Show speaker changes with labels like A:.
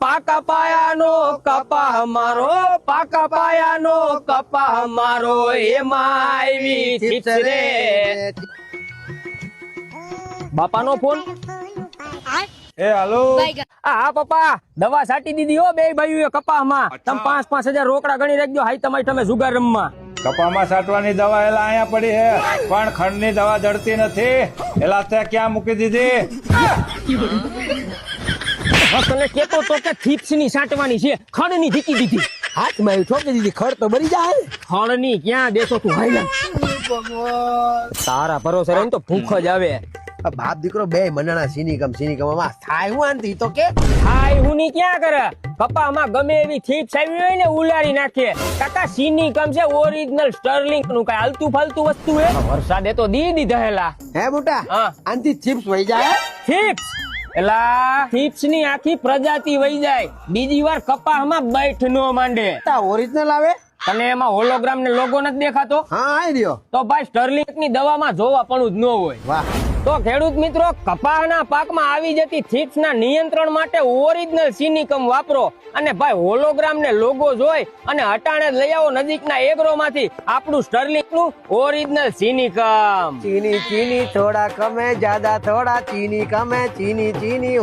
A: પાકા પાયાનો કપા મારો, પાકા પાયાનો કપા મારો, એમાં આવી ચિપ્સ રે. બાપાનો ફોન.
B: એ હાલો.
A: હા પપ્પા, દવા છાંટી દીધી હો બે ભાઈઓ કપામાં. તમે 5,000 રોકડા ગણી રાખજો. હાઈ તમારી તમે જુગાર રમવા.
B: કપામાં સાટવાની દવા એલા અહીંયા પડી હે, પણ ખંડની દવા જડતી નથી. એલા તે ક્યાં મૂકી દીધી?
A: તને કેતો તો કે થીપ્સ ની સાટવાની છે, ખડ ની ઢીકી દીધી.
C: હાથમાં ઠોકી દીધી, ખડ તો બરી જાય.
A: ખડ ની ક્યાં દેશો તું? હાઈ તારા ભરોસે રહીને તો ભૂખ જ આવે.
C: બાપ દીકરો બે મનાણા સીની કમ થાય હું આનતી તો કે
A: હાય હું ની ક્યાં કરે? કપામાં ગમે એવી થીપ્સ આવી હોય ને ઉલાડી નાખે. કાકા સીની કમ છે ઓરિજિનલ સ્ટર્લિંગ નું, કઈ હાલતું ફાલતું વસ્તુ હે? વરસાદે તો દી દીધા હેલા.
C: હે મોટા
A: હા.
C: આનતી ચિપ્સ વહી જાય.
A: થીપ્સ એલા થીપ્સ ની આખી પ્રજાતિ વહી જાય. બીજી વાર કપામાં બેઠ નો માંડે.
C: ઓરિજિનલ આવે
A: તને એમાં હોલોગ્રામ ને લોગો નથી દેખાતો?
C: હા આઈ રહ્યો.
A: તો ભાઈ સ્ટર્લિંગ ની દવામાં જોવા પણ જ ન હોય.
C: વાહ.
A: તો ખેડૂત મિત્રો, કપાસના પાકમાં આવી જતી થીપ્સ ના નિયંત્રણ માટે ઓરિજિનલ સિનિકમ વાપરો. અને ભાઈ હોલોગ્રામ ને લોગો જોઈ અને હટાણે લઈ આવો નજીકના એગ્રો માંથી આપણું સ્ટર્લિંગ નું ઓરિજિનલ સિનિકમ.
C: ચીની ચીની થોડા કમે, જ્યાદા થોડા ચીની કમે, ચીની ચીની